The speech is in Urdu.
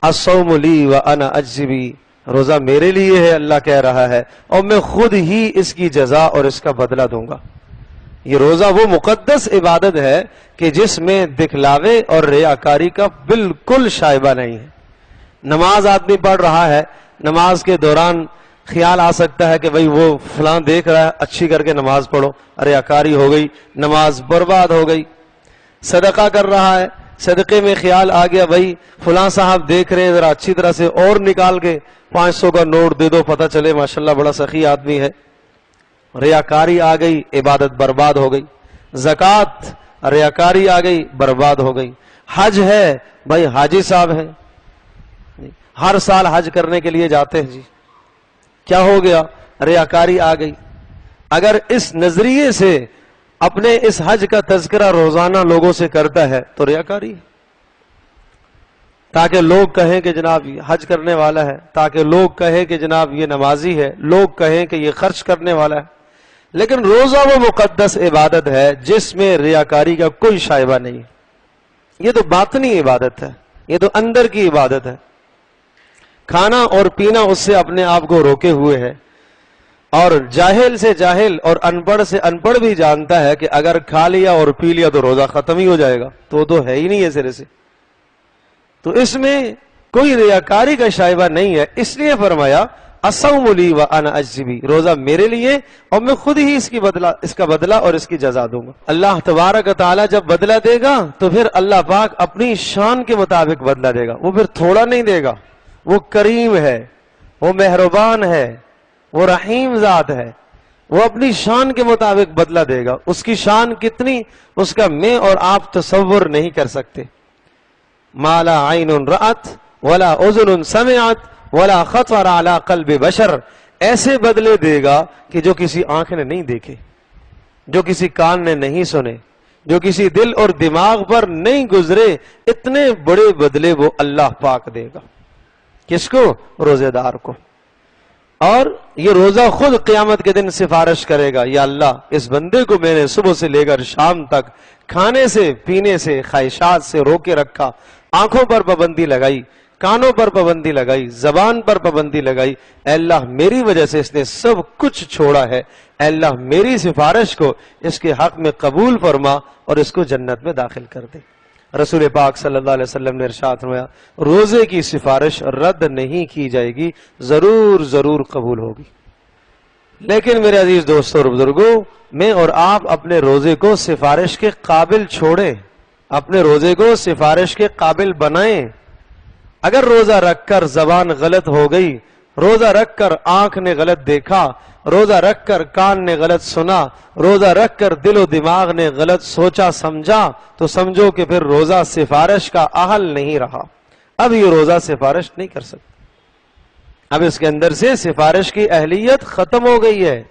الصوم لی وانا اجزی بی، روزہ میرے لیے ہے اللہ کہہ رہا ہے، اور میں خود ہی اس کی جزا اور اس کا بدلہ دوں گا۔ یہ روزہ وہ مقدس عبادت ہے کہ جس میں دکھلاوے اور ریاکاری کا بالکل شائبہ نہیں ہے۔ نماز آدمی پڑھ رہا ہے، نماز کے دوران خیال آ سکتا ہے کہ بھئی وہ فلاں دیکھ رہا ہے، اچھی کر کے نماز پڑھو، ریاکاری ہو گئی، نماز برباد ہو گئی۔ صدقہ کر رہا ہے، صدقے میں خیال آ گیا بھئی فلاں صاحب دیکھ رہے ہیں، ذرا اچھی طرح سے اور نکال کے 500 کا نوٹ دے دو، پتہ چلے ماشاءاللہ بڑا سخی آدمی ہے، ریاکاری آ گئی، عبادت برباد ہو گئی۔ زکوٰۃ، ریاکاری آ گئی، برباد ہو گئی۔ حج ہے، بھائی حاجی صاحب ہیں، ہر سال حج کرنے کے لیے جاتے ہیں، جی کیا ہو گیا؟ ریاکاری آ گئی۔ اگر اس نظریے سے اپنے اس حج کا تذکرہ روزانہ لوگوں سے کرتا ہے تو ریاکاری ہے، تاکہ لوگ کہیں کہ جناب یہ حج کرنے والا ہے، تاکہ لوگ کہیں کہ جناب یہ نمازی ہے، لوگ کہیں کہ یہ خرچ کرنے والا ہے۔ لیکن روزہ وہ مقدس عبادت ہے جس میں ریاکاری کا کوئی شائبہ نہیں ہے۔ یہ تو باطنی عبادت ہے، یہ تو اندر کی عبادت ہے۔ کھانا اور پینا اس سے اپنے آپ کو روکے ہوئے ہے، اور جاہل سے جاہل اور ان پڑھ سے ان پڑھ بھی جانتا ہے کہ اگر کھا لیا اور پی لیا تو روزہ ختم ہی ہو جائے گا، تو ہے ہی نہیں ہے سرے سے۔ تو اس میں کوئی ریاکاری کا شائبہ نہیں ہے، اس لیے فرمایا الصوم لی وانا اجزی بی، روزہ میرے لیے اور میں خود ہی اس کا بدلہ اور اس کی جزا دوں گا۔ اللہ تبارک و تعالی جب بدلہ دے گا تو پھر اللہ پاک اپنی شان کے مطابق بدلہ دے گا، وہ پھر تھوڑا نہیں دے گا۔ وہ کریم ہے، وہ مہربان ہے، وہ رحیم ذات ہے، وہ اپنی شان کے مطابق بدلہ دے گا۔ اس کی شان کتنی، اس کا میں اور آپ تصور نہیں کر سکتے۔ ما لا عین رأت ولا اذن سمعت ولا خطر علی قلب بشر، ایسے بدلے دے گا کہ جو کسی آنکھ نے نہیں دیکھے، جو کسی کان نے نہیں سنے، جو کسی دل اور دماغ پر نہیں گزرے، اتنے بڑے بدلے وہ اللہ پاک دے گا۔ کس کو؟ روزے دار کو۔ اور یہ روزہ خود قیامت کے دن سفارش کرے گا، یا اللہ اس بندے کو میں نے صبح سے لے کر شام تک کھانے سے پینے سے خواہشات سے روکے رکھا، آنکھوں پر پابندی لگائی، کانوں پر پابندی لگائی، زبان پر پابندی لگائی، اے اللہ میری وجہ سے اس نے سب کچھ چھوڑا ہے، اے اللہ میری سفارش کو اس کے حق میں قبول فرما اور اس کو جنت میں داخل کر دے۔ رسول پاک صلی اللہ علیہ وسلم نے ارشاد فرمایا روزے کی سفارش رد نہیں کی جائے گی، ضرور ضرور قبول ہوگی۔ لیکن میرے عزیز دوستوں اور بزرگوں، میں اور آپ اپنے روزے کو سفارش کے قابل چھوڑیں، اپنے روزے کو سفارش کے قابل بنائیں۔ اگر روزہ رکھ کر زبان غلط ہو گئی، روزہ رکھ کر آنکھ نے غلط دیکھا، روزہ رکھ کر کان نے غلط سنا، روزہ رکھ کر دل و دماغ نے غلط سوچا سمجھا، تو سمجھو کہ پھر روزہ سفارش کا اہل نہیں رہا، اب یہ روزہ سفارش نہیں کر سکتا، اب اس کے اندر سے سفارش کی اہلیت ختم ہو گئی ہے۔